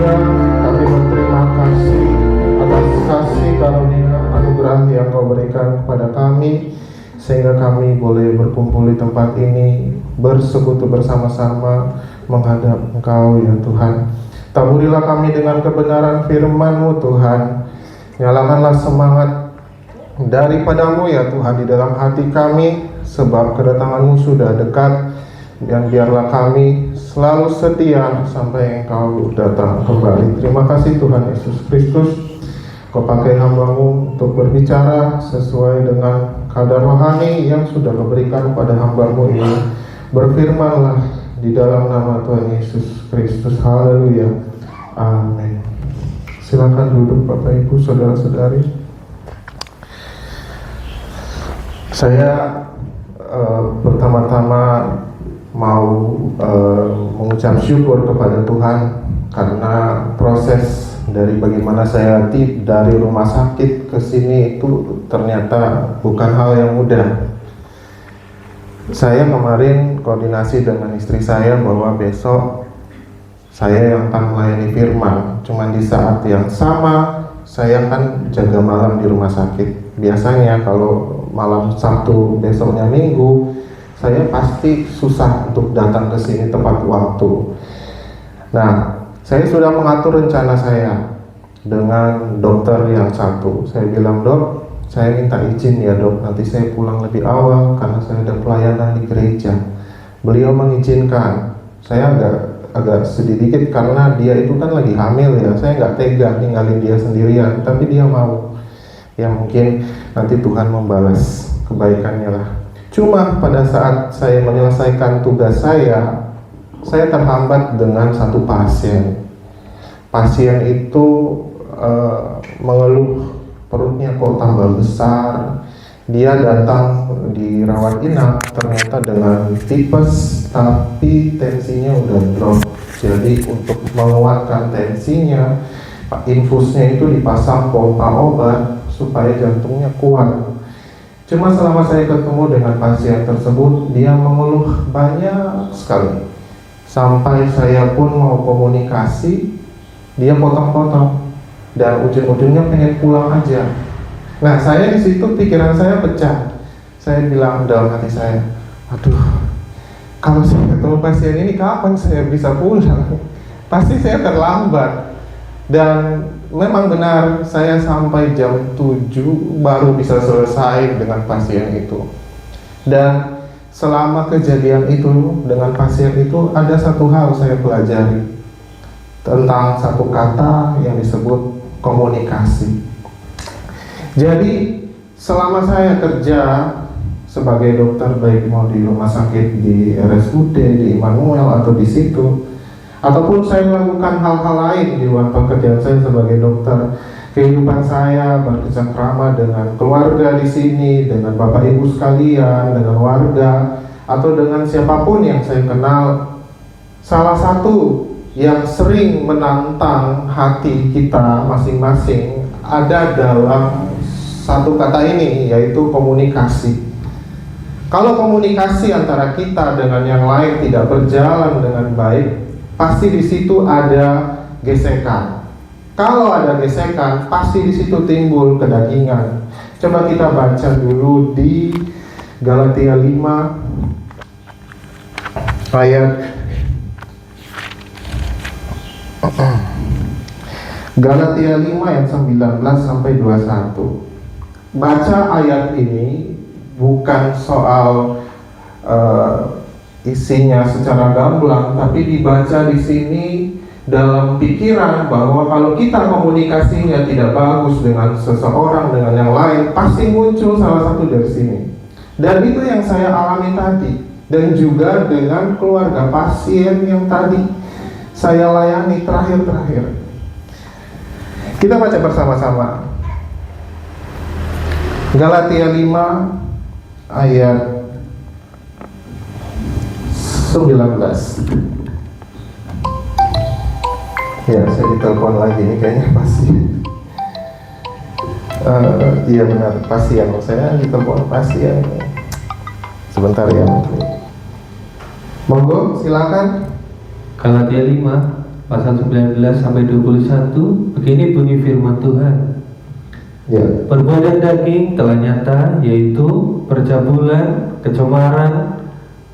Haleluya, kami berterima kasih atas kasih karunia anugerah yang Kau berikan kepada kami, sehingga kami boleh berkumpul di tempat ini, bersekutu bersama-sama menghadap Engkau ya Tuhan. Taburilah kami dengan kebenaran firman-Mu Tuhan. Nyalakanlah semangat daripada-Mu ya Tuhan di dalam hati kami, sebab kedatangan-Mu sudah dekat. Dan biarlah kami selalu setia sampai Engkau datang kembali. Terima kasih Tuhan Yesus Kristus, Kau pakai hamba-Mu untuk berbicara sesuai dengan kadar rohani yang sudah Kau berikan pada hamba-Mu ini. Berfirmanlah di dalam nama Tuhan Yesus Kristus. Haleluya, amin. Silakan duduk Bapak Ibu Saudara-saudari. Saya pertama-tama mau mengucap syukur kepada Tuhan karena proses dari bagaimana saya dari rumah sakit ke sini itu ternyata bukan hal yang mudah. Saya kemarin koordinasi dengan istri saya bahwa besok saya yang akan melayani firman. Cuman di saat yang sama saya kan jaga malam di rumah sakit. Biasanya kalau malam Sabtu besoknya Minggu, saya pasti susah untuk datang ke sini tepat waktu. Nah, saya sudah mengatur rencana saya dengan dokter yang satu. Saya bilang, Dok, saya minta izin ya Dok, nanti saya pulang lebih awal karena saya ada pelayanan di gereja. Beliau mengizinkan. Saya agak sedih dikit karena dia itu kan lagi hamil ya. Saya nggak tega ninggalin dia sendirian, tapi dia mau. Ya mungkin nanti Tuhan membalas kebaikannya lah. Cuma pada saat saya menyelesaikan tugas saya terhambat dengan satu pasien. Pasien itu mengeluh perutnya kok tambah besar. Dia datang dirawat inap ternyata dengan tipes, tapi tensinya udah drop. Jadi untuk menguatkan tensinya, infusnya itu dipasang pompa obat supaya jantungnya kuat. Cuma selama saya ketemu dengan pasien tersebut, dia mengeluh banyak sekali. Sampai saya pun mau komunikasi, dia potong-potong dan ujung-ujungnya pengen pulang aja. Nah, saya di situ pikiran saya pecah. Saya bilang dalam hati saya, aduh, kalau saya ketemu pasien ini kapan saya bisa pulang? Pasti saya terlambat. Dan memang benar, saya sampai jam 7 baru bisa selesai dengan pasien itu. Dan selama kejadian itu dengan pasien itu ada satu hal saya pelajari tentang satu kata yang disebut komunikasi. Jadi selama saya kerja sebagai dokter, baik mau di rumah sakit di RSUD, di Immanuel atau di situ, ataupun saya melakukan hal-hal lain di luar pekerjaan saya sebagai dokter, kehidupan saya bercengkrama dengan keluarga di sini, dengan Bapak Ibu sekalian, dengan warga, atau dengan siapapun yang saya kenal. Salah satu yang sering menantang hati kita masing-masing ada dalam satu kata ini, yaitu komunikasi. Kalau komunikasi antara kita dengan yang lain tidak berjalan dengan baik, pasti di situ ada gesekan. Kalau ada gesekan, pasti di situ timbul kedagingan. Coba kita baca dulu di Galatia 5 ayat Galatia 5 ayat 19 sampai 21. Baca ayat ini bukan soal isinya secara gamblang, tapi dibaca di sini dalam pikiran bahwa kalau kita komunikasinya tidak bagus dengan seseorang, dengan yang lain, pasti muncul salah satu dari sini. Dan itu yang saya alami tadi, dan juga dengan keluarga pasien yang tadi saya layani terakhir. Kita baca bersama-sama Galatia 5 ayat 19. Ya, saya ditelepon lagi nih kayaknya pasien. Iya benar, pasien. Saya ditelepon pasien. Sebentar ya. Monggo, silakan. Galatia 5 pasal 19 sampai 21, begini bunyi firman Tuhan. Ya. Perbuatan daging telah nyata, yaitu percabulan, kecemaran,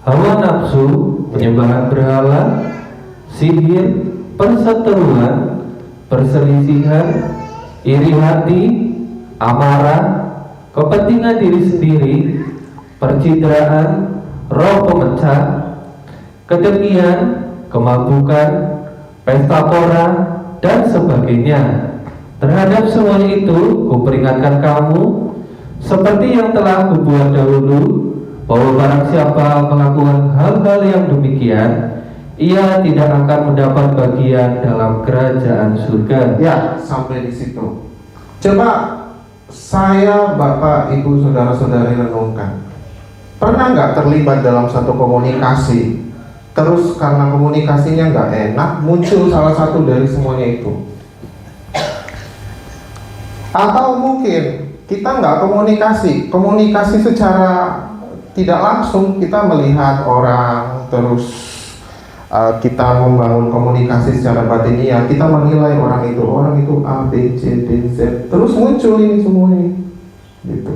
hawa nafsu, penyembahan berhala, sihir, perseteruan, perselisihan, iri hati, amarah, kepentingan diri sendiri, percitraan, roh pemecah, kedengkian, kemabukan, pesta pora, dan sebagainya. Terhadap semuanya itu, kuperingatkan kamu, seperti yang telah kubuat dahulu, bahwa barang siapa melakukan hal-hal yang demikian, ia tidak akan mendapat bagian dalam kerajaan surga. Ya, sampai di situ. Coba saya, Bapak, Ibu, saudara-saudari renungkan. Pernah nggak terlibat dalam satu komunikasi, terus karena komunikasinya nggak enak, muncul salah satu dari semuanya itu? Atau mungkin kita nggak komunikasi secara tidak langsung, kita melihat orang, terus kita membangun komunikasi secara batiniah, kita menilai orang itu A, B, C, D, Z, terus muncul ini semua ini, gitu.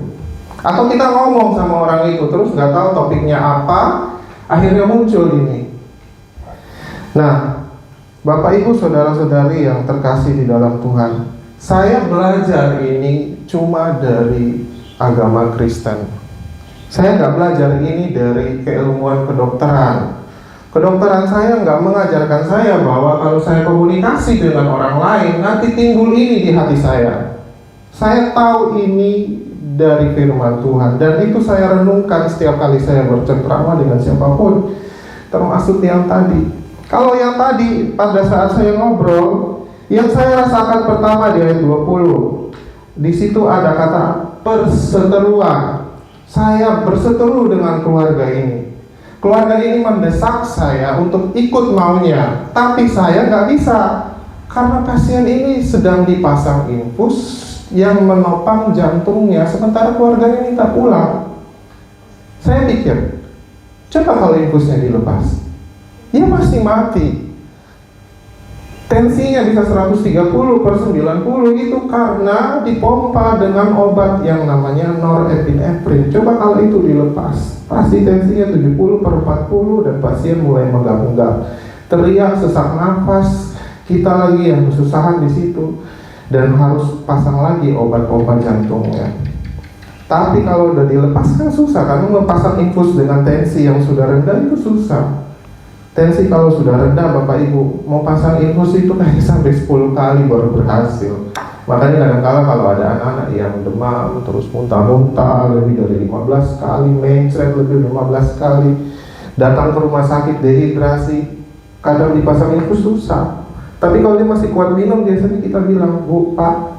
Atau kita ngomong sama orang itu, terus nggak tahu topiknya apa, akhirnya muncul ini. Nah, Bapak Ibu saudara-saudari yang terkasih di dalam Tuhan, saya belajar ini cuma dari agama Kristen. Saya nggak belajar ini dari keilmuan kedokteran. Kedokteran saya nggak mengajarkan saya bahwa kalau saya komunikasi dengan orang lain, nanti timbul ini di hati saya. Saya tahu ini dari firman Tuhan, dan itu saya renungkan setiap kali saya bercengkrama dengan siapapun, termasuk yang tadi. Kalau yang tadi pada saat saya ngobrol, yang saya rasakan pertama di ayat 20, di situ ada kata perseteruan. Saya berseteru dengan keluarga ini. Keluarga ini mendesak saya untuk ikut maunya, tapi saya nggak bisa karena pasien ini sedang dipasang infus yang menopang jantungnya, sementara keluarganya minta pulang. Saya pikir, coba kalau infusnya dilepas, dia pasti mati. Tensinya bisa 130/90 itu karena dipompa dengan obat yang namanya norepinefrin. Coba kalau itu dilepas, pasti tensinya 70/40 dan pasien mulai menggap-menggap, teriak, sesak nafas. Kita lagi yang kesusahan di situ dan harus pasang lagi obat pompa jantungnya. Tapi kalau udah dilepas kan susah, karena memasang infus dengan tensi yang sudah rendah itu susah. Tensi kalau sudah rendah, Bapak Ibu, mau pasang infus itu kayak sampai 10 kali baru berhasil. Makanya kadang-kala kalau ada anak-anak yang demam, terus muntah-muntah lebih dari 15 kali, mencret lebih dari 15 kali, datang ke rumah sakit dehidrasi, kadang dipasang infus susah. Tapi kalau dia masih kuat minum, biasanya kita bilang, Bu, Pak,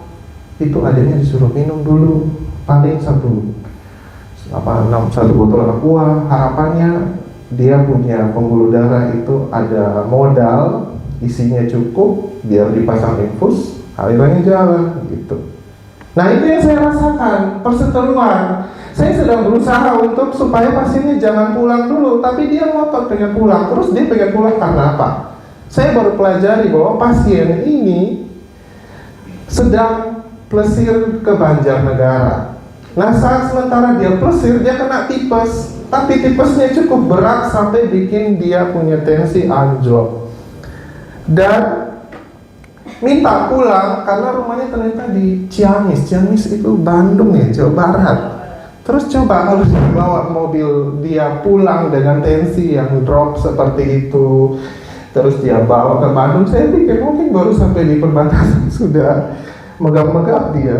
itu adanya disuruh minum dulu, paling satu botol aqua. Harapannya dia punya pembuluh darah itu ada modal, isinya cukup, biar dipasang infus, alirannya jalan gitu. Nah, itu yang saya rasakan, perseteruan. Saya sedang berusaha untuk supaya pasiennya jangan pulang dulu, tapi dia ngotot pengen pulang. Terus dia pengen pulang karena apa? Saya baru pelajari bahwa pasien ini sedang plesir ke Banjarnegara. Nah, saat sementara dia plesir, dia kena tipes. Tapi tipesnya cukup berat sampai bikin dia punya tensi anjlok dan minta pulang karena rumahnya ternyata di Ciamis. Ciamis itu Bandung ya, Jawa Barat. Terus coba kalau dibawa mobil dia pulang dengan tensi yang drop seperti itu, terus dia bawa ke Bandung, saya pikir mungkin baru sampai di perbatasan sudah megap-megap dia.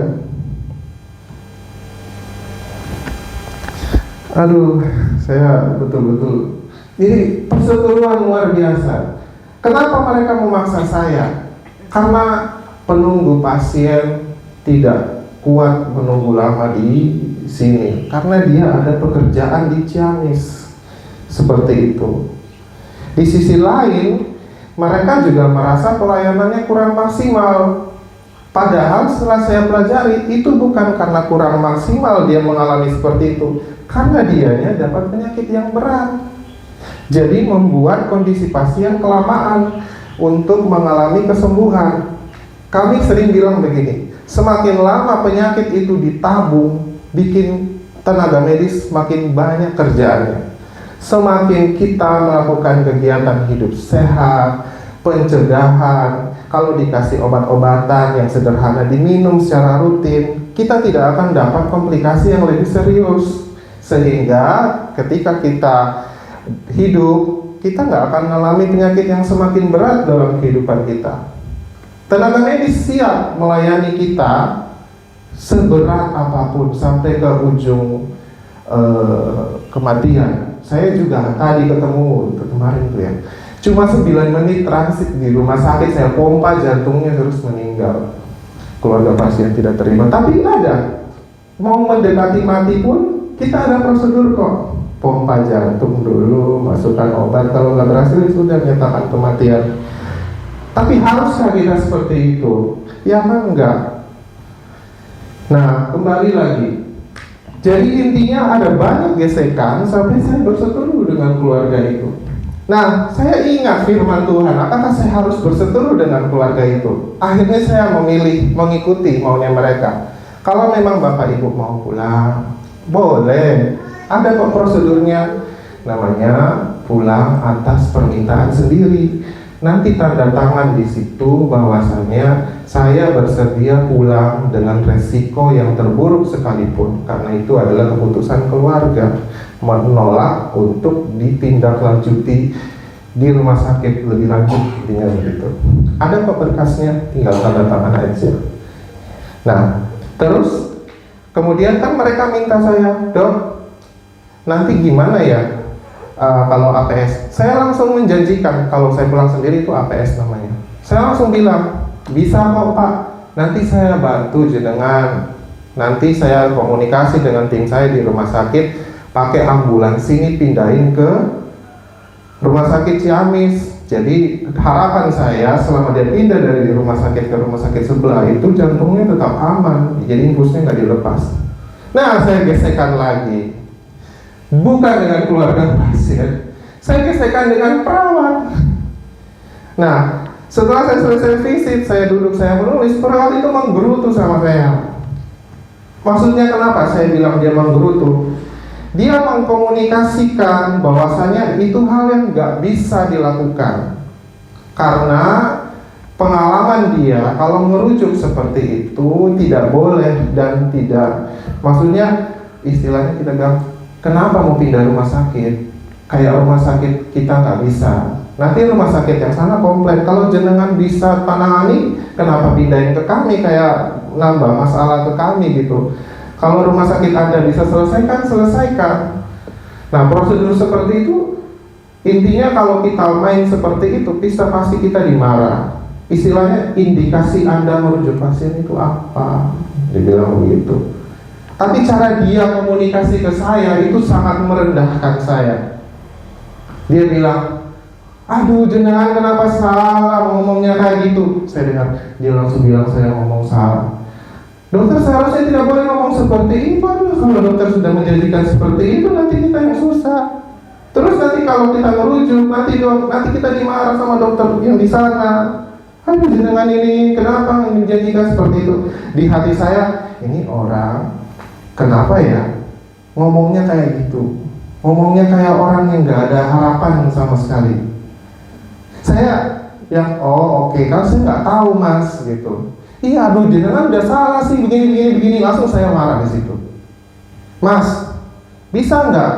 Aduh, saya betul-betul ini perseteruan luar biasa. Kenapa mereka memaksa saya? Karena penunggu pasien tidak kuat menunggu lama di sini, karena dia ada pekerjaan di Ciamis. Seperti itu. Di sisi lain, mereka juga merasa pelayanannya kurang maksimal. Padahal setelah saya pelajari, itu bukan karena kurang maksimal dia mengalami seperti itu, karena dianya dapat penyakit yang berat. Jadi membuat kondisi pasien kelamaan. untuk mengalami kesembuhan. Kami sering bilang begini, semakin lama penyakit itu ditabung, bikin tenaga medis makin banyak kerjaannya. Semakin kita melakukan kegiatan hidup sehat, pencegahan, kalau dikasih obat-obatan yang sederhana diminum secara rutin, kita tidak akan dapat komplikasi yang lebih serius. Sehingga ketika kita hidup, kita nggak akan mengalami penyakit yang semakin berat dalam kehidupan kita. Tenaga medis siap melayani kita seberat apapun sampai ke ujung kematian. Saya juga tadi ketemu kemarin tuh ya, cuma 9 menit transit di rumah sakit, saya pompa jantungnya terus meninggal. Keluarga pasien tidak terima, tapi ada mau mendekati mati pun kita ada prosedur kok. Pompa jantung dulu, masukkan obat, kalau nggak berhasil sudah menyatakan kematian. Tapi haruskah kita seperti itu? Ya enggak. Nah, kembali lagi. Jadi intinya ada banyak gesekan sampai saya berseteru dengan keluarga itu. Nah, saya ingat firman Tuhan, apakah saya harus berseteru dengan keluarga itu? Akhirnya saya memilih mengikuti maunya mereka. Kalau memang Bapak Ibu mau pulang, boleh. Ada kok prosedurnya, namanya pulang atas permintaan sendiri. Nanti tanda tangan di situ bahwasanya saya bersedia pulang dengan resiko yang terburuk sekalipun, karena itu adalah keputusan keluarga menolak untuk ditindaklanjuti di rumah sakit lebih lanjut, intinya begitu. Ada kok berkasnya, tinggal tanda tangan aja. Nah, terus kemudian kan mereka minta saya, Dok, nanti gimana ya kalau APS? Saya langsung menjanjikan kalau saya pulang sendiri itu APS namanya. Saya langsung bilang, bisa kok Pak, nanti saya bantu jenengan. Nanti saya komunikasi dengan tim saya di rumah sakit, pakai ambulans ini pindahin ke rumah sakit Ciamis. Jadi harapan saya selama dia pindah dari rumah sakit ke rumah sakit sebelah itu jantungnya tetap aman, jadi infusnya nggak dilepas. Nah, saya gesekan lagi, bukan dengan keluarga pasien, saya gesekan dengan perawat. Nah, setelah saya selesai visit, saya duduk, saya menulis, perawat itu menggerutu sama saya. Maksudnya kenapa saya bilang dia menggerutu? Dia mengkomunikasikan bahwasanya itu hal yang nggak bisa dilakukan, karena pengalaman dia kalau merujuk seperti itu tidak boleh dan tidak, maksudnya istilahnya kita bilang, kenapa mau pindah rumah sakit? Kayak rumah sakit kita nggak bisa. Nanti rumah sakit yang sana komplain, kalau jenengan bisa tangani, kenapa pindahin ke kami, kayak nambah masalah ke kami gitu. Kalau rumah sakit Anda bisa selesaikan. Nah, prosedur seperti itu, intinya kalau kita main seperti itu, pasti kita dimarah. Istilahnya, indikasi Anda merujuk pasien itu apa? Dibilang begitu. Tapi cara dia komunikasi ke saya itu sangat merendahkan saya. Dia bilang, aduh jenengan kenapa salah ngomongnya kayak gitu. Saya dengar, dia langsung bilang saya ngomong salah. Dokter, seharusnya tidak boleh ngomong seperti itu. Aduh, kalau dokter sudah menjadikan seperti itu, nanti kita yang susah. Terus nanti kalau kita merujuk, nanti kita dimarah sama dokter yang di sana. Aduh jenengan ini kenapa menjadikan seperti itu? Di hati saya, ini orang kenapa ya ngomongnya kayak gitu? Ngomongnya kayak orang yang gak ada harapan sama sekali. Saya yang oke, kan saya nggak tahu Mas gitu. Iya, aduh jenengan udah salah sih begini, langsung saya marah di situ. Mas, bisa nggak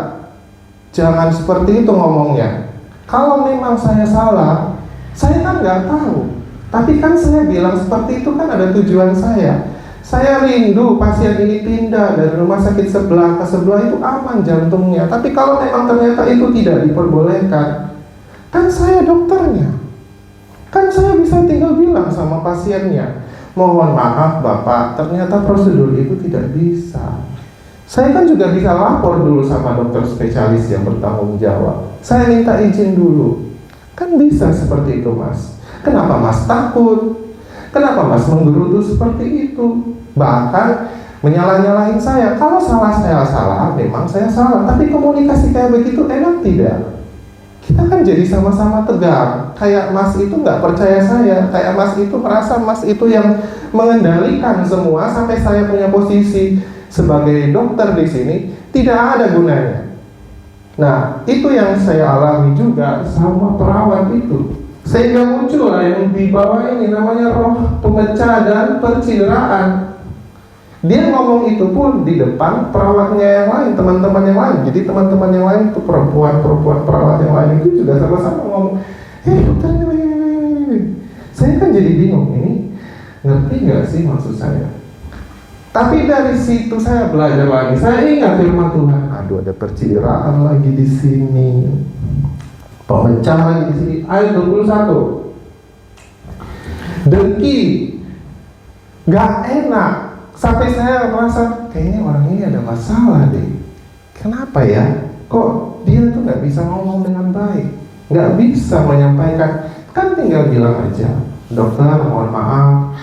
jangan seperti itu ngomongnya? Kalau memang saya salah, saya kan nggak tahu. Tapi kan saya bilang seperti itu kan ada tujuan saya. Saya rindu pasien ini pindah dari rumah sakit sebelah ke sebelah itu aman jantungnya. Tapi kalau memang ternyata itu tidak diperbolehkan, kan saya dokternya. Kan saya bisa tinggal bilang sama pasiennya, mohon maaf Bapak, ternyata prosedur itu tidak bisa. Saya kan juga bisa lapor dulu sama dokter spesialis yang bertanggung jawab. Saya minta izin dulu. Kan bisa seperti itu Mas. Kenapa Mas takut? Kenapa Mas menggerutu seperti itu? Bahkan menyalah-nyalahin saya. Kalau salah saya salah, memang saya salah. Tapi komunikasi kayak begitu enak tidak? Kita kita kan jadi sama-sama tegar. Kayak Mas itu nggak percaya saya, kayak Mas itu merasa Mas itu yang mengendalikan semua, sampai saya punya posisi sebagai dokter di sini tidak ada gunanya. Nah, itu yang saya alami juga sama perawat itu. Sehingga muncullah yang di bawah ini namanya roh pemecah dan pencideraan. Dia ngomong itu pun di depan perawatnya yang lain, teman-teman yang lain. Jadi teman-teman yang lain itu perempuan perawat yang lain itu juga sama-sama ngomong, dokter ini. Saya kan jadi bingung, ini ngerti nggak sih maksud saya? Tapi dari situ saya belajar lagi. Saya ingat firman Tuhan. Aduh, ada percideraan lagi di sini, pemecah lagi di sini. Ayat 21. Dengki, gak enak. Sampai saya merasa kayaknya orang ini ada masalah deh. Kenapa ya? Kok dia tuh gak bisa ngomong dengan baik, gak bisa menyampaikan. Kan tinggal bilang aja, dokter mohon maaf,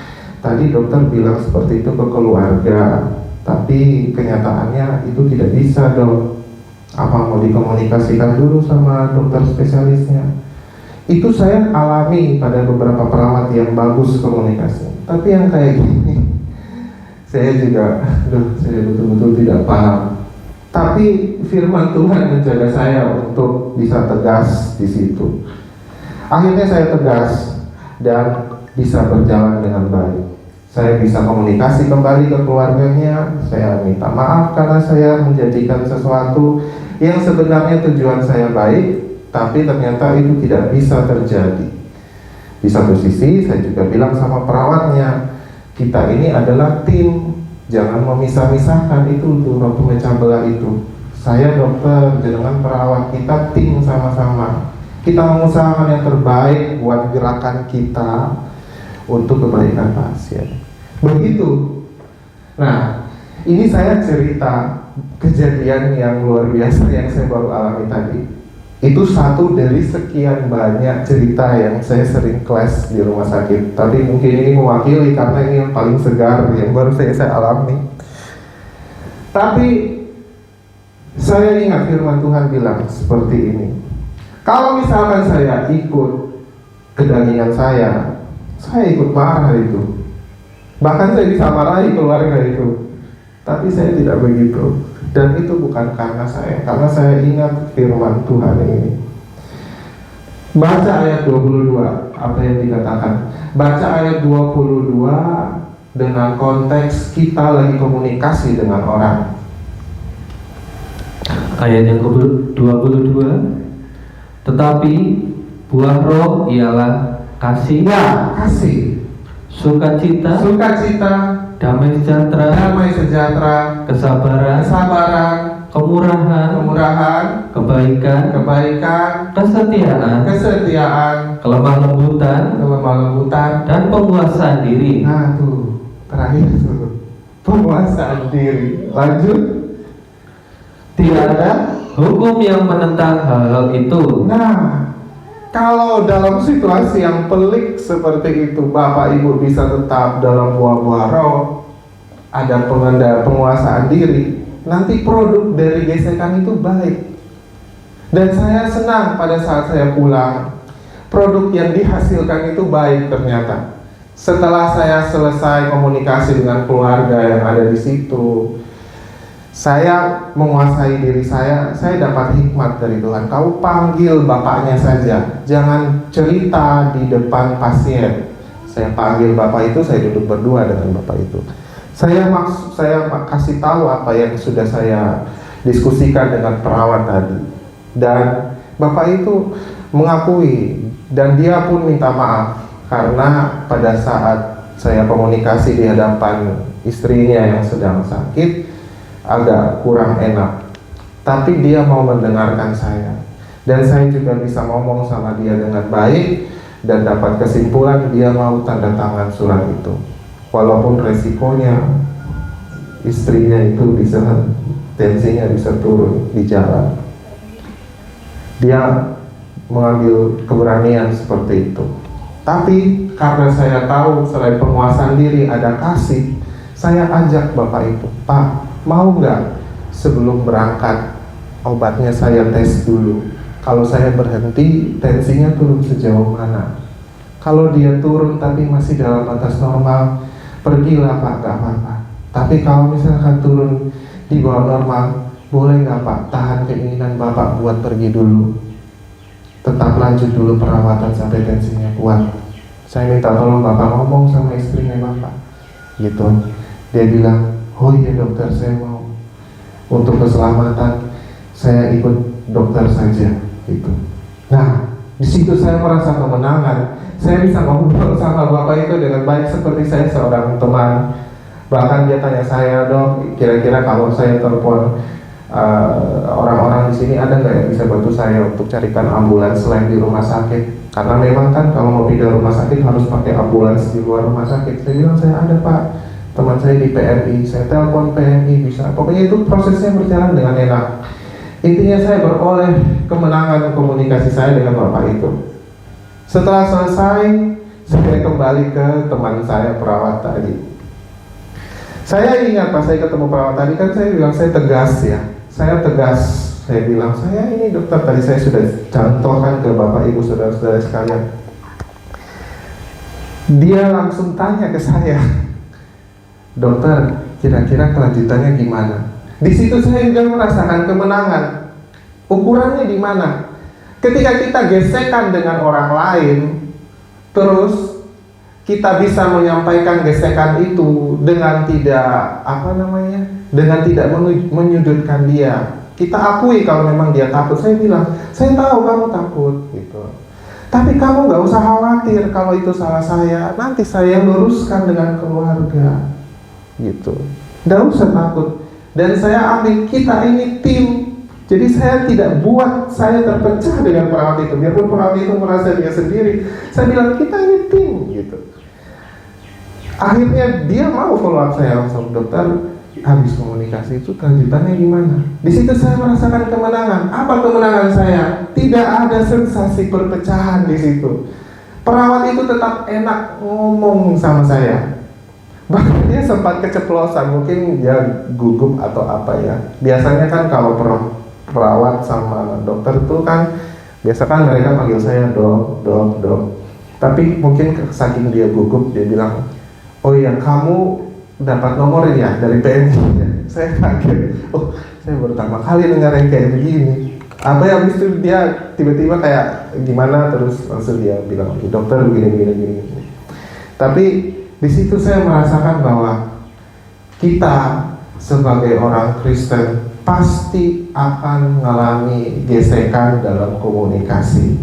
tadi dokter bilang seperti itu ke keluarga, tapi kenyataannya itu tidak bisa dok. Apa mau dikomunikasikan dulu sama dokter spesialisnya? Itu saya alami pada beberapa perawat yang bagus komunikasi. Tapi yang kayak gini, saya juga, saya betul-betul tidak paham. Tapi firman Tuhan menjaga saya untuk bisa tegas di situ. Akhirnya saya tegas dan bisa berjalan dengan baik. Saya bisa komunikasi kembali ke keluarganya. Saya minta maaf karena saya menjadikan sesuatu yang sebenarnya tujuan saya baik, tapi ternyata itu tidak bisa terjadi. Di satu sisi saya juga bilang sama perawatnya, kita ini adalah tim, jangan memisah-misahkan itu roh pemecah belah itu. Saya dokter, dengan perawat, kita tim sama-sama. Kita mengusahakan yang terbaik buat gerakan kita untuk kebaikan pasien. Begitu. Nah, ini saya cerita kejadian yang luar biasa yang saya baru alami tadi. Itu satu dari sekian banyak cerita yang saya sering kelas di rumah sakit. Tapi mungkin ini mewakili karena ini yang paling segar yang baru saya alami. Tapi saya ingat firman Tuhan bilang seperti ini. Kalau misalkan saya ikut kedagingan saya ikut marah itu. Bahkan saya bisa marahi keluarga itu. Tapi saya tidak begitu. Dan itu bukan karena saya ingat firman Tuhan ini. Baca ayat 22, apa yang dikatakan. Baca ayat 22 dengan konteks kita lagi komunikasi dengan orang. Ayat yang ke-22. Tetapi buah roh ialah kasih, kasih, sukacita, damai sejahtera, kesabaran, kemurahan, kebaikan, kesetiaan, kelemah lembutan, dan penguasaan diri. Nah tuh, terakhir tuh, penguasaan diri. Lanjut. Tidak ada hukum yang menentang hal-hal itu. Nah, kalau dalam situasi yang pelik seperti itu, Bapak Ibu bisa tetap dalam buah-buah roh, ada penguasaan diri, nanti produk dari gesekan itu baik. Dan saya senang pada saat saya pulang, produk yang dihasilkan itu baik ternyata. Setelah saya selesai komunikasi dengan keluarga yang ada di situ, saya menguasai diri saya dapat hikmat dari Tuhan. Kau panggil bapaknya saja, jangan cerita di depan pasien. Saya panggil bapak itu, saya duduk berdua dengan bapak itu. Saya kasih tahu apa yang sudah saya diskusikan dengan perawat tadi. Dan bapak itu mengakui dan dia pun minta maaf karena pada saat saya komunikasi di hadapan istrinya yang sedang sakit agak kurang enak, tapi dia mau mendengarkan saya, dan saya juga bisa ngomong sama dia dengan baik dan dapat kesimpulan dia mau tanda tangan surat itu, walaupun resikonya istrinya itu bisa, tensinya bisa turun di jalan. Dia mengambil keberanian seperti itu. Tapi karena saya tahu selain penguasaan diri ada kasih, saya ajak bapak itu, Pak, mau nggak sebelum berangkat obatnya saya tes dulu? kalau saya berhenti tensinya turun sejauh mana. Kalau dia turun tapi masih dalam batas normal, pergilah Pak, gak apa-apa. Tapi kalau misalkan turun di bawah normal, boleh gak Pak tahan keinginan Bapak buat pergi dulu, tetap lanjut dulu perawatan sampai tensinya kuat. Saya minta tolong Bapak ngomong sama istrinya Bapak gitu. Dia bilang, oh iya dokter, saya mau. Untuk keselamatan saya ikut dokter saja gitu. Nah, di situ saya merasa kemenangan. Saya bisa ngobrol sama Bapak itu dengan baik seperti saya seorang teman. Bahkan dia tanya saya, dok, kira-kira kalau saya telepon orang-orang di sini ada nggak yang bisa bantu saya untuk carikan ambulans selain di rumah sakit? Karena memang kan kalau mau pindah rumah sakit harus pakai ambulans di luar rumah sakit. Saya bilang saya ada Pak, teman saya di PMI, saya telepon PMI bisa. Pokoknya itu prosesnya berjalan dengan enak. Intinya saya beroleh kemenangan komunikasi saya dengan Bapak itu. Setelah selesai, saya kembali ke teman saya perawat tadi. Saya ingat pas saya ketemu perawat tadi kan saya bilang saya tegas ya. Saya tegas, saya bilang saya ini dokter, tadi saya sudah contohkan ke Bapak Ibu saudara-saudara sekalian. Dia langsung tanya ke saya, dokter, kira-kira kelanjutannya gimana? Di situ saya juga merasakan kemenangan. Ukurannya di mana? Ketika kita gesekan dengan orang lain, terus kita bisa menyampaikan gesekan itu dengan tidak dengan tidak menyudutkan dia. Kita akui kalau memang dia takut. Saya bilang, saya tahu kamu takut gitu. Tapi kamu nggak usah khawatir kalau itu salah saya. Nanti saya luruskan dengan keluarga gitu. Nggak usah takut. Dan saya ambil, kita ini tim. Jadi saya tidak buat saya terpecah dengan perawat itu. Biarpun perawat itu merasa dia sendiri, saya bilang kita ini tim gitu. Akhirnya dia mau follow up saya langsung, dokter, habis komunikasi itu kelanjutannya gimana? Di situ saya merasakan kemenangan. Apa kemenangan saya? Tidak ada sensasi perpecahan di situ. Perawat itu tetap enak ngomong sama saya. Bahkan dia sempat keceplosan, mungkin dia gugup atau apa ya. Biasanya kan kalau perawat sama dokter itu kan biasa kan mereka panggil saya dok. Tapi mungkin saking dia gugup, dia bilang, oh iya kamu dapat nomor ya dari PMI ya. Saya kaget, oh saya baru pertama kali dengar yang kayak begini. Apa ya, habis itu dia tiba-tiba kayak gimana, terus langsung dia bilang, oke dokter begini. Tapi di situ saya merasakan bahwa kita sebagai orang Kristen pasti akan mengalami gesekan dalam komunikasi.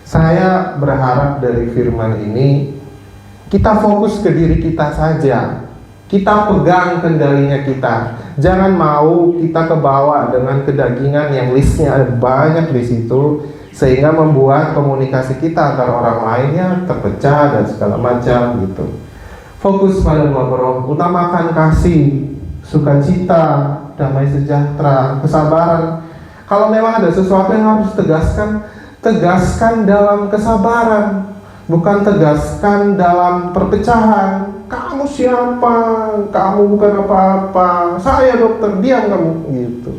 Saya berharap dari firman ini kita fokus ke diri kita saja. Kita pegang kendalinya kita. Jangan mau kita kebawa dengan kedagingan yang listnya ada banyak di situ, sehingga membuat komunikasi kita antara orang lainnya terpecah dan segala macam gitu. Fokus pada ngobrol, utamakan kasih, sukacita, damai sejahtera, kesabaran. Kalau memang ada sesuatu yang harus tegaskan dalam kesabaran, bukan tegaskan dalam perpecahan. Kamu siapa? Kamu bukan apa-apa. Saya dokter, diam kamu gitu.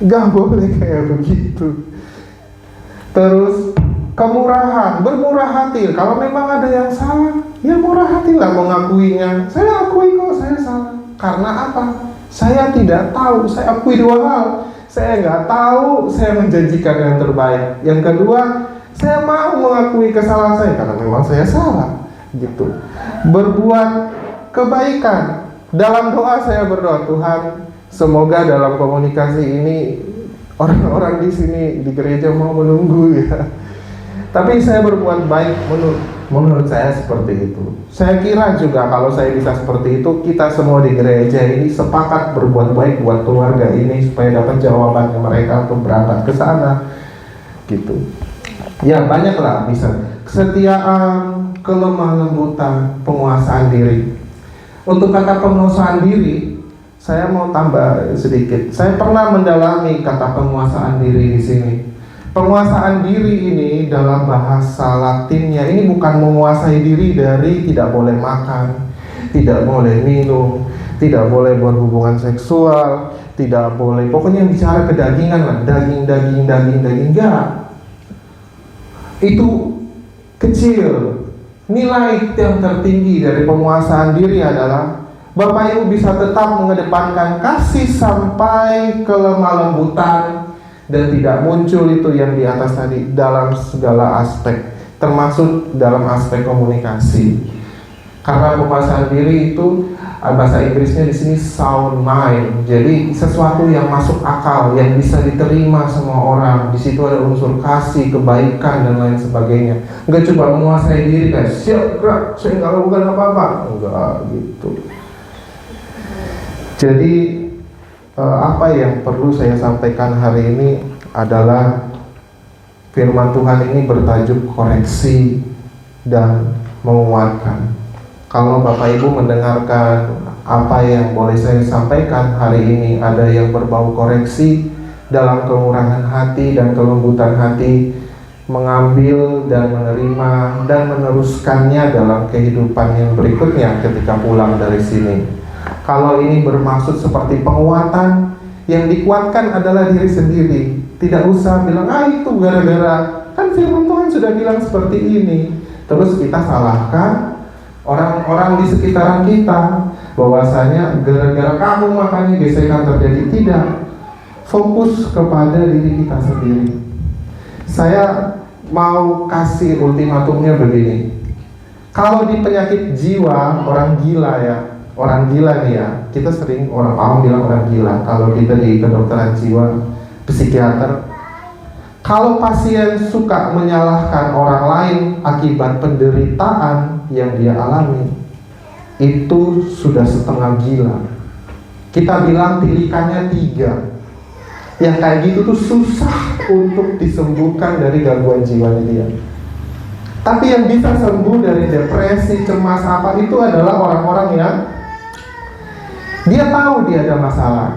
Gak boleh kayak begitu. Terus kemurahan, bermurah hati. Kalau memang ada yang salah, ya murah hatilah mengakuinya. Saya akui kok saya salah. Karena apa? Saya tidak tahu. Saya akui dua hal. Saya nggak tahu. Saya menjanjikan yang terbaik. Yang kedua, saya mau mengakui kesalahan saya karena memang saya salah. Gitu. Berbuat kebaikan. Dalam doa saya berdoa, Tuhan, semoga dalam komunikasi ini orang-orang di sini di gereja mau menunggu ya. Tapi saya berbuat baik menurut saya seperti itu. Saya kira juga kalau saya bisa seperti itu, kita semua di gereja ini sepakat berbuat baik buat keluarga ini supaya dapat jawabannya mereka untuk berangkat ke sana. Gitu. Ya banyaklah bisa. Kesetiaan, kelemah lembutan, penguasaan diri. Untuk kata penguasaan diri, saya mau tambah sedikit. Saya pernah mendalami kata penguasaan diri di sini. Penguasaan diri ini dalam bahasa Latinnya ini bukan menguasai diri dari tidak boleh makan, tidak boleh minum, tidak boleh berhubungan seksual, tidak boleh, pokoknya bicara kedagingan lah, daging, enggak. Itu kecil. Nilai yang tertinggi dari penguasaan diri adalah Bapak Ibu bisa tetap mengedepankan kasih sampai ke lemah lembutan dan tidak muncul itu yang di atas tadi dalam segala aspek, termasuk dalam aspek komunikasi. Karena penguasaan diri itu bahasa Inggrisnya di sini sound mind. Jadi sesuatu yang masuk akal, yang bisa diterima semua orang. Di situ ada unsur kasih, kebaikan dan lain sebagainya. Enggak coba menguasai diri kayak siap gerak, saya nggak lakukan apa-apa. Enggak gitu. Jadi apa yang perlu saya sampaikan hari ini adalah firman Tuhan ini bertajuk koreksi dan menguatkan. Kalau Bapak Ibu mendengarkan apa yang boleh saya sampaikan hari ini, ada yang berbau koreksi dalam kemurahan hati dan kelembutan hati, mengambil dan menerima dan meneruskannya dalam kehidupan yang berikutnya ketika pulang dari sini. Kalau ini bermaksud seperti penguatan, yang dikuatkan adalah diri sendiri. Tidak usah bilang, itu gara-gara, kan firman Tuhan sudah bilang seperti ini. Terus kita salahkan orang-orang di sekitaran kita, bahwasanya gara-gara kamu makanya gesekan terjadi. Tidak. Fokus kepada diri kita sendiri. Saya mau kasih ultimatumnya begini. Kalau di penyakit jiwa, orang gila ya, orang gila nih ya, kita sering orang awam bilang orang gila. Kalau kita di kedokteran jiwa, psikiater, kalau pasien suka menyalahkan orang lain akibat penderitaan yang dia alami, itu sudah setengah gila. Kita bilang tilikannya 3. Yang kayak gitu tuh susah untuk disembuhkan dari gangguan jiwanya dia. Tapi yang bisa sembuh dari depresi, cemas apa itu adalah orang-orang yang dia tahu dia ada masalah.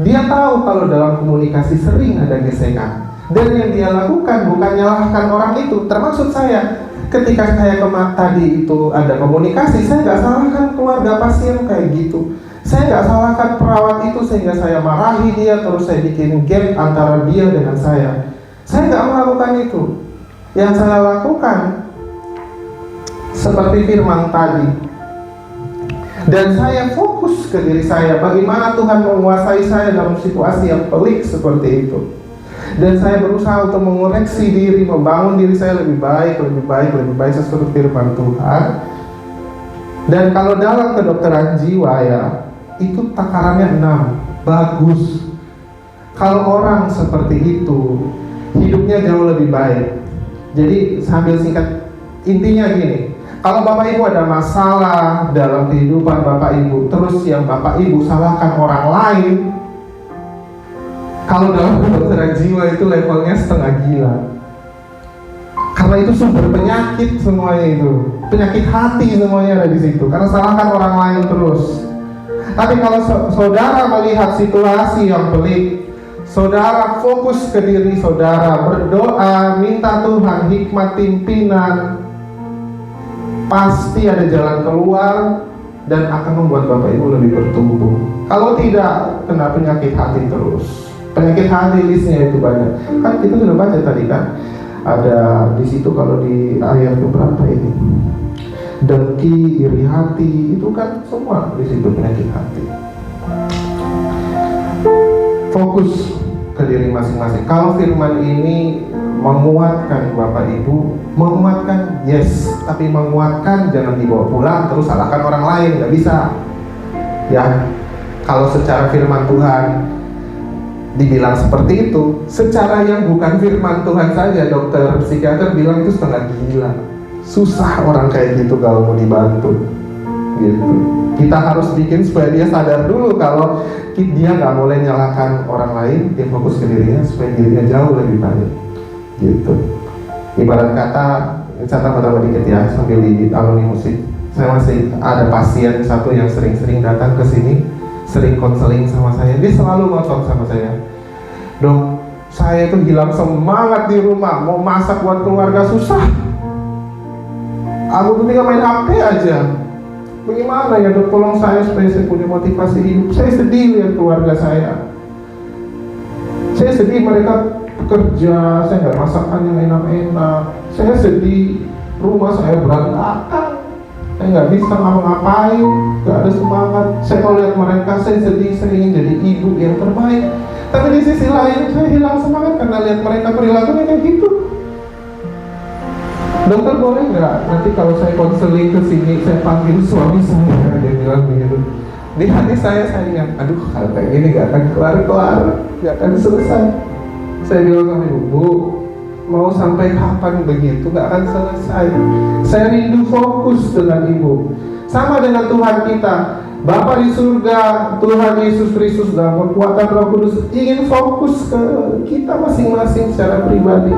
Dia tahu kalau dalam komunikasi sering ada gesekan. Dan yang dia lakukan bukan nyalahkan orang itu, termasuk saya. Ketika saya tadi itu ada komunikasi, saya nggak salahkan keluarga pasien kayak gitu. Saya nggak salahkan perawat itu sehingga saya marahi dia, terus saya bikin gap antara dia dengan saya. Saya nggak melakukan itu. Yang saya lakukan seperti firman tadi. Dan saya fokus ke diri saya, bagaimana Tuhan menguasai saya dalam situasi yang pelik seperti itu. Dan saya berusaha untuk mengoreksi diri, membangun diri saya lebih baik sesuai firman Tuhan. Dan kalau dalam kedokteran jiwa ya, itu takarannya 6, bagus. Kalau orang seperti itu, hidupnya jauh lebih baik. Jadi sambil singkat, intinya gini, kalau Bapak Ibu ada masalah dalam kehidupan Bapak Ibu, terus yang Bapak Ibu salahkan orang lain, kalau dalam kedokteran jiwa itu levelnya setengah gila. Karena itu sumber penyakit semuanya itu. Penyakit hati semuanya ada di situ. Karena salahkan orang lain terus. Tapi kalau saudara melihat situasi yang pelik, saudara fokus ke diri saudara, berdoa, minta Tuhan hikmat pimpinan, pasti ada jalan keluar dan akan membuat Bapak Ibu lebih bertumbuh. Kalau tidak, kena penyakit hati terus. Penyakit hati listnya itu banyak. Kan kita sudah baca tadi kan, ada di situ kalau di ayat berapa ini, dengki, iri hati, itu kan semua di situ penyakit hati. Fokus ke diri masing-masing. Kalau firman ini menguatkan Bapak Ibu, menguatkan yes, tapi menguatkan jangan dibawa pulang terus salahkan orang lain, nggak bisa. Ya, kalau secara firman Tuhan dibilang seperti itu, secara yang bukan firman Tuhan saja, dokter psikiater bilang itu setengah gila. Susah orang kayak gitu kalau mau dibantu gitu. Kita harus bikin supaya dia sadar dulu kalau dia nggak boleh nyalahkan orang lain, dia fokus ke dirinya supaya dirinya jauh lebih baik gitu. Ibarat kata, saya tambah dikit ya sambil di alumni musik, saya masih ada pasien satu yang sering-sering datang ke sini, sering konseling sama saya. Dia selalu ngotot sama saya, "Dok, saya itu hilang semangat di rumah, mau masak buat keluarga susah. Aku tuh tinggal main HP aja. bagaimana ya Dok, tolong saya supaya saya punya motivasi hidup. Saya sedih lihat keluarga saya. Saya sedih mereka bekerja, saya nggak masakan yang enak-enak. Saya sedih rumah saya berantakan. Saya nggak bisa ngapa-ngapain, nggak ada semangat. Saya kalau lihat mereka, saya sedih. Saya ingin jadi ibu yang terbaik. Tapi di sisi lain, saya hilang semangat karena lihat mereka perilakunya kayak gitu. Dokter boleh nggak nanti kalau saya konseling ke sini, saya panggil suami saya, dia bilang begitu. Di hati saya ingat, aduh kalau kayak gini nggak akan kelar-kelar, nggak akan selesai. Saya bilang sama ibu, Bu, mau sampai kapan begitu, nggak akan selesai. Saya rindu fokus dengan ibu, sama dengan Tuhan kita. Bapa di surga, Tuhan Yesus Kristus dalam kekuatan Roh Kudus ingin fokus ke kita masing-masing secara pribadi.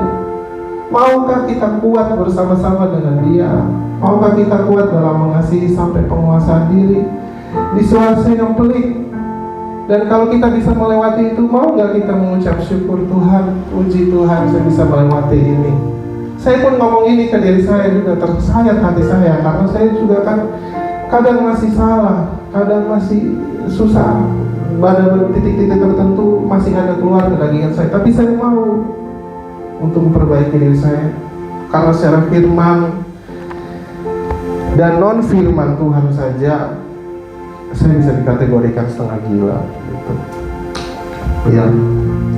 Maukah kita kuat bersama-sama dengan Dia? Maukah kita kuat dalam mengasihi sampai penguasaan diri di situasi yang pelik? Dan kalau kita bisa melewati itu, mau nggak kita mengucap syukur Tuhan, puji Tuhan saya bisa melewati ini. Saya pun ngomong ini ke diri saya juga, tersayat hati saya, karena saya juga kan kadang masih salah, kadang masih susah, pada titik-titik tertentu masih ada keluar kedagingan saya. Tapi saya mau untuk memperbaiki diri saya, karena secara firman dan non firman Tuhan saja saya bisa dikategorikan setengah gila gitu. Ya.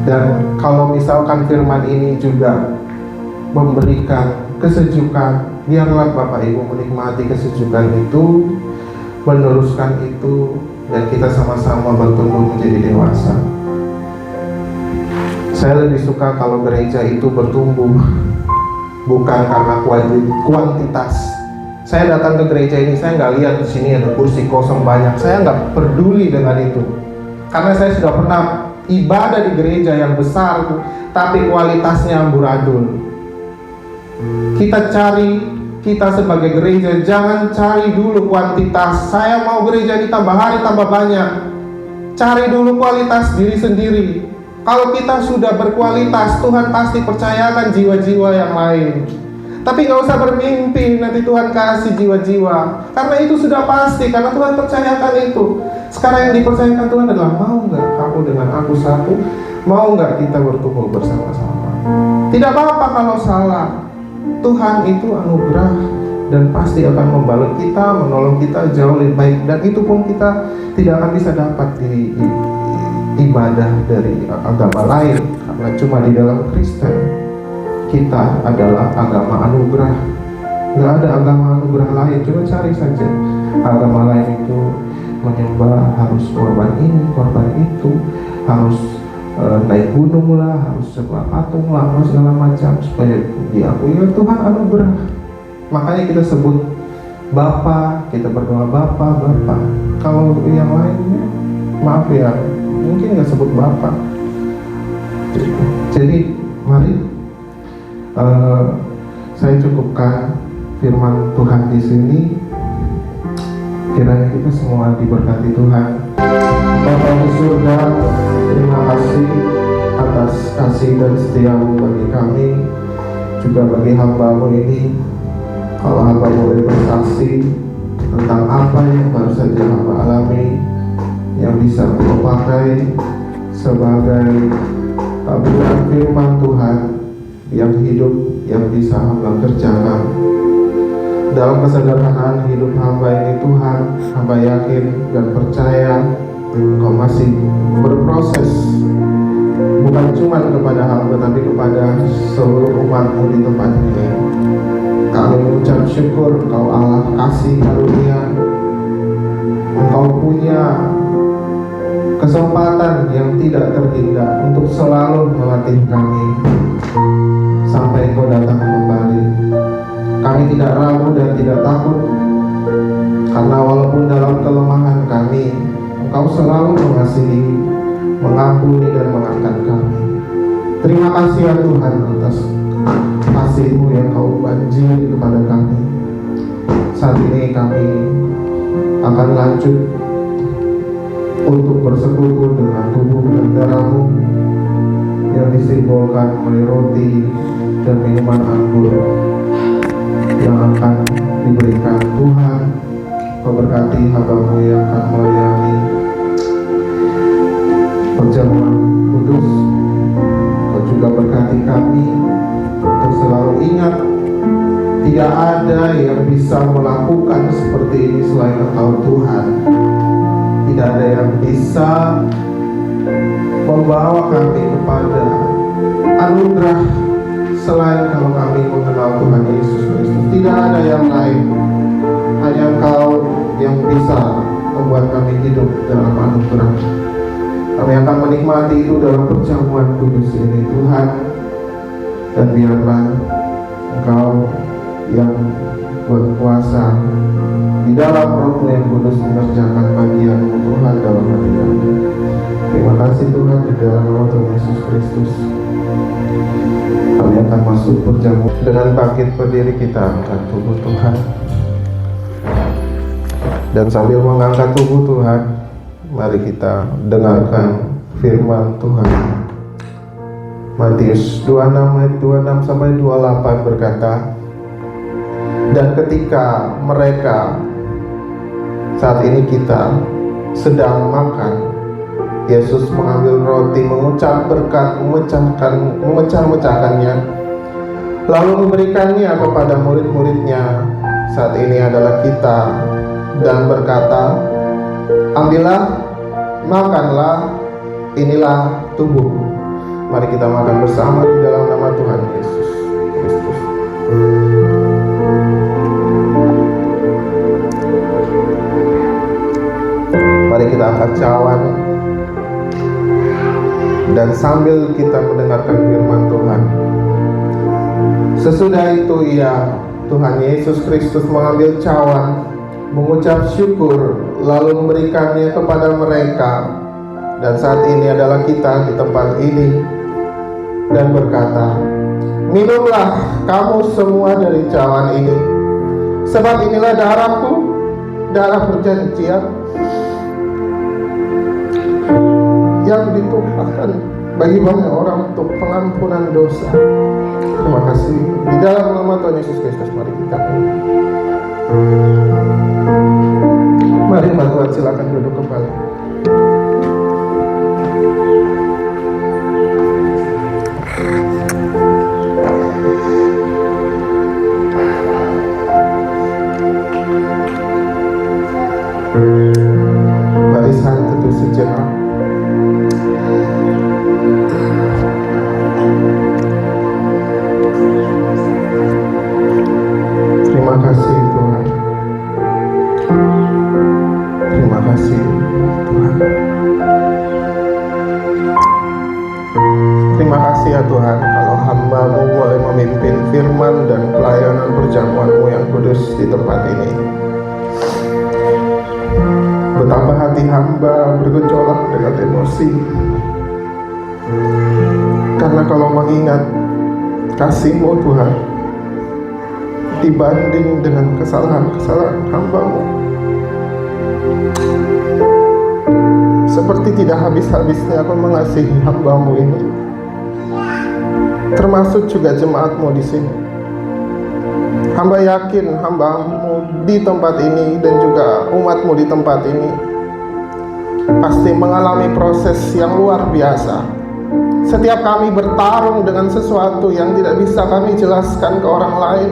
Dan kalau misalkan firman ini juga memberikan kesejukan, biarlah Bapak Ibu menikmati kesejukan itu, meneruskan itu, dan kita sama-sama bertumbuh menjadi dewasa. Saya lebih suka kalau gereja itu bertumbuh, bukan karena kuantitas. Saya datang ke gereja ini, saya nggak lihat di sini ada kursi kosong banyak. Saya nggak peduli dengan itu, karena saya sudah pernah ibadah di gereja yang besar, tapi kualitasnya amburadul. Kita sebagai gereja jangan cari dulu kuantitas. Saya mau gereja ini tambah hari tambah banyak. Cari dulu kualitas diri sendiri. Kalau kita sudah berkualitas, Tuhan pasti percayakan jiwa-jiwa yang lain. Tapi nggak usah bermimpi nanti Tuhan kasih jiwa-jiwa, karena itu sudah pasti, karena Tuhan percayakan itu. Sekarang yang dipercayakan Tuhan adalah, mau nggak kamu dengan aku satu? Mau nggak kita bertumbuh bersama-sama? Tidak apa-apa kalau salah. Tuhan itu anugerah dan pasti akan membalut kita, menolong kita jauh lebih baik. Dan itu pun kita tidak akan bisa dapat di ibadah dari agama lain, karena cuma di dalam Kristen kita adalah agama anugerah. Nggak ada agama anugerah lain, coba cari saja. Agama lain itu menyembah harus korban ini, korban itu, harus naik gunung lah, harus sebuah patung lah, segala macam supaya diakui ya Tuhan anugerah. Makanya kita sebut Bapa, kita berdoa Bapa. Kalau yang lainnya, maaf ya, mungkin nggak sebut Bapa. Jadi mari saya cukupkan firman Tuhan di sini. Kiranya kita semua diberkati Tuhan. Bapa di surga, terima kasih atas kasih dan setiamu bagi kami, juga bagi hamba-Mu ini. Kalau hamba boleh bersaksi tentang apa yang baru saja hamba alami, yang bisa Kau pakai sebagai taburan firman Tuhan yang hidup, yang bisa hamba kerjakan dalam kesederhanaan hidup hamba ini. Tuhan, hamba yakin dan percaya Engkau masih berproses, bukan cuma kepada hamba tapi kepada seluruh umat-Mu di tempat ini. Kami mengucap syukur Engkau Allah kasih karunia, Engkau punya kesempatan yang tidak terhingga untuk selalu melatih kami sampai Engkau datang kembali. Kami tidak ragu dan tidak takut, karena walaupun dalam kelemahan kami, Engkau selalu mengasihi, mengampuni dan mengangkat kami. Terima kasih ya Tuhan atas kasih-Mu yang Kau banjiri kepada kami. Saat ini kami akan lanjut untuk bersekutu dengan tubuh dan darah-Mu yang disimbolkan oleh roti dan minuman anggur yang akan diberikan Tuhan Kau berkati hamba-Mu yang akan melayani perjamuan kudus. Kau juga berkati kami untuk selalu ingat, tidak ada yang bisa melakukan seperti ini selain Engkau Tuhan. Tidak ada yang bisa membawa kami kepada anugerah selain kalau kami mengenal Tuhan Yesus Kristus. Tidak ada yang lain, hanya Engkau yang bisa membuat kami hidup dalam anugerah. Kami akan menikmati itu dalam perjamuan kudus ini, Tuhan. Dan biarlah Engkau yang berkuasa di dalam Roh-Mu yang kudus mengerjakan bagian-Mu, Tuhan, dalam hati kami. Terima kasih Tuhan, di dalam nama Tuhan Yesus Kristus kami akan masuk perjamuan. Dengan bangkit berdiri kita angkat tubuh Tuhan. Dan sambil mengangkat tubuh Tuhan, mari kita dengarkan firman Tuhan. Matius 26 ayat 26 sampai 28 berkata, dan ketika mereka, saat ini kita sedang makan, Yesus mengambil roti, mengucap berkat, memecah-mecahkannya, lalu memberikannya kepada murid-muridnya, saat ini adalah kita, dan berkata, ambillah, makanlah, inilah tubuhku. Mari kita makan bersama di dalam nama Tuhan Yesus Kristus. Mari kita angkat cawan, dan sambil kita mendengarkan firman Tuhan. Sesudah itu Tuhan Yesus Kristus mengambil cawan, mengucap syukur, lalu memberikannya kepada mereka, dan saat ini adalah kita di tempat ini, dan berkata, minumlah kamu semua dari cawan ini, sebab inilah darahku, darah perjanjian yang ditumpahkan bagi banyak orang untuk pengampunan dosa. Terima kasih. Di dalam nama Tuhan Yesus Kristus, mari kita mari Tuhan, silakan duduk kembali. Mari saat teduh sejenak. Terima kasih Tuhan. Terima kasih Tuhan. Terima kasih ya Tuhan, kalau hamba-Mu boleh memimpin firman dan pelayanan perjamuan-Mu yang kudus di tempat ini. Betapa hati hamba bergejolak dengan emosi, karena kalau mengingat kasih-Mu Tuhan dibanding dengan kesalahan-kesalahan hamba-Mu, seperti tidak habis-habisnya Aku mengasihi hamba-Mu ini, termasuk juga jemaat-Mu di sini. Hamba yakin hamba-Mu di tempat ini dan juga umat-Mu di tempat ini pasti mengalami proses yang luar biasa. Setiap kami bertarung dengan sesuatu yang tidak bisa kami jelaskan ke orang lain.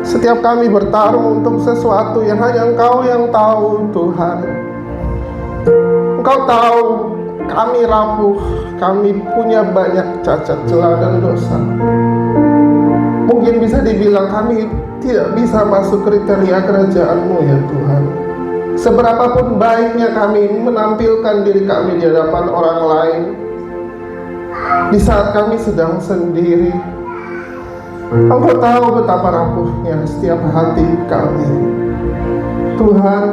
Setiap kami bertarung untuk sesuatu yang hanya Engkau yang tahu, Tuhan. Engkau tahu kami rapuh, kami punya banyak cacat, celah dan dosa. Mungkin bisa dibilang kami tidak bisa masuk kriteria kerajaan-Mu ya Tuhan. Seberapapun baiknya kami menampilkan diri kami di hadapan orang lain, di saat kami sedang sendiri, Engkau tahu betapa rapuhnya setiap hati kami. Tuhan,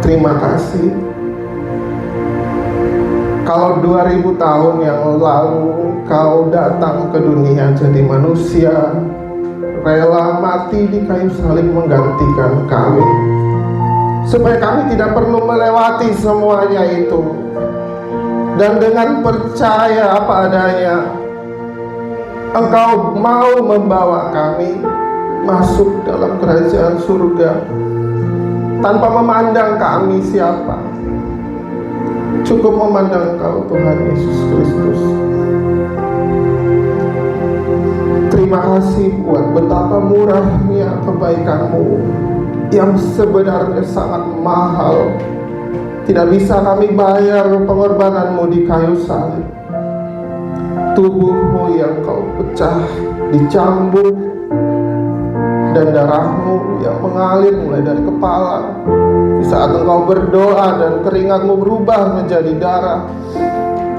terima kasih. Kalau 2000 tahun yang lalu Kau datang ke dunia jadi manusia, rela mati di kayu salib menggantikan kami, supaya kami tidak perlu melewati semuanya itu, dan dengan percaya apa adanya Engkau mau membawa kami masuk dalam kerajaan surga tanpa memandang kami siapa. Cukup memandang Engkau Tuhan Yesus Kristus. Terima kasih buat betapa murahnya kebaikan-Mu yang sebenarnya sangat mahal. Tidak bisa kami bayar pengorbanan-Mu di kayu salib. Tubuh-Mu yang Kau pecah, dicambuk, dan darah-Mu yang mengalir mulai dari kepala. Di saat Engkau berdoa dan keringat-Mu berubah menjadi darah.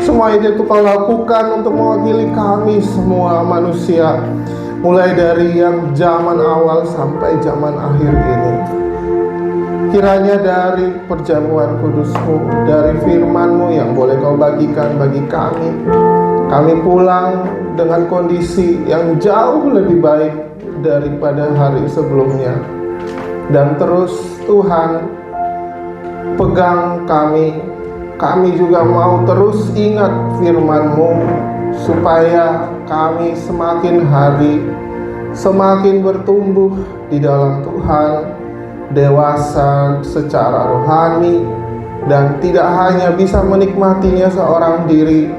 Semua itu Kau lakukan untuk mewakili kami semua manusia, mulai dari yang zaman awal sampai zaman akhir ini. Kiranya dari perjamuan kudus-Mu, dari firman-Mu yang boleh Kau bagikan bagi kami pulang dengan kondisi yang jauh lebih baik daripada hari sebelumnya. Dan terus Tuhan, pegang kami juga mau terus ingat firman-Mu, supaya kami semakin hari semakin bertumbuh di dalam Tuhan, dewasa secara rohani, dan tidak hanya bisa menikmatinya seorang diri,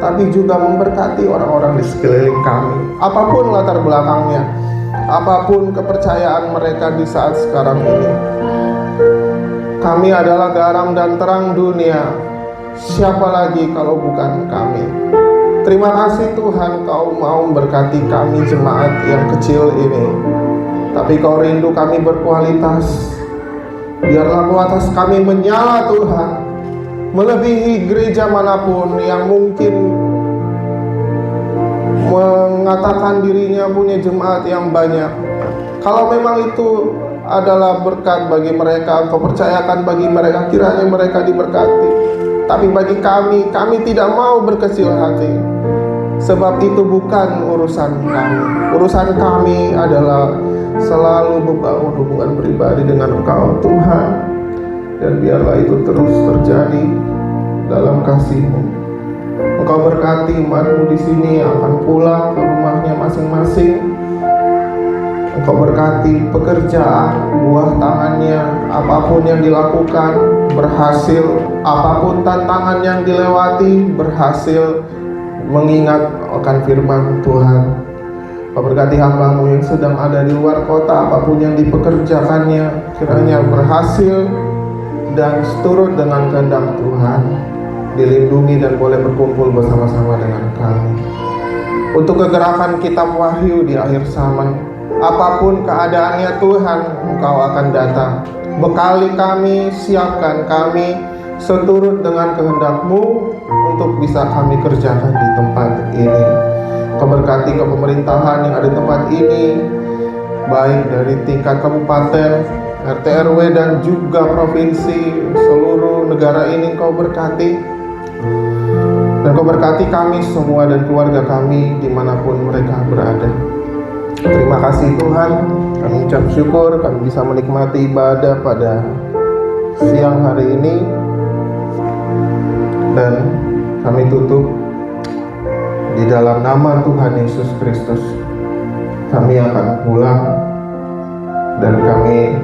tapi juga memberkati orang-orang di sekeliling kami, apapun latar belakangnya, apapun kepercayaan mereka di saat sekarang ini. Kami adalah garam dan terang dunia. Siapa lagi kalau bukan kami? Terima kasih Tuhan, Kau mau memberkati kami jemaat yang kecil ini. Tapi Kau rindu kami berkualitas. Biarlah kualitas kami menyala Tuhan, melebihi gereja manapun yang mungkin mengatakan dirinya punya jemaat yang banyak. Kalau memang itu adalah berkat bagi mereka, Kau percayakan bagi mereka, kiranya mereka diberkati. Tapi bagi kami tidak mau berkecil hati, sebab itu bukan urusan kami. Urusan kami adalah selalu membangun hubungan pribadi dengan Engkau Tuhan. Dan biarlah itu terus terjadi dalam kasih-Mu. Engkau berkati umat-Mu di sini yang akan pulang ke rumahnya masing-masing. Engkau berkati pekerjaan, buah tangannya, apapun yang dilakukan berhasil, apapun tantangan yang dilewati berhasil mengingat akan firman Tuhan. Engkau berkati hamba-Mu yang sedang ada di luar kota, apapun yang dipekerjakannya kiranya berhasil dan seturut dengan kehendak Tuhan, dilindungi dan boleh berkumpul bersama-sama dengan kami. Untuk kegerakan kitab Wahyu di akhir zaman, apapun keadaannya Tuhan, Engkau akan datang. Bekali kami, siapkan kami seturut dengan kehendak-Mu untuk bisa kami kerjakan di tempat ini. Kau berkati kepemerintahan yang ada di tempat ini, baik dari tingkat kabupaten, RT RW, dan juga provinsi, seluruh negara ini Kau berkati. Dan Kau berkati kami semua dan keluarga kami dimanapun mereka berada. Terima kasih Tuhan, kami ucap syukur kami bisa menikmati ibadah pada siang hari ini. Dan kami tutup di dalam nama Tuhan Yesus Kristus. Kami akan pulang dan kami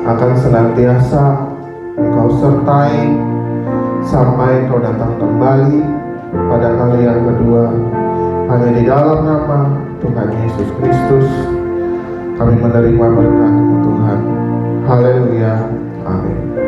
akan senantiasa Engkau sertai sampai Engkau datang kembali pada kali yang kedua. Hanya di dalam nama Tuhan Yesus Kristus kami menerima berkat Tuhan. Haleluya. Amin.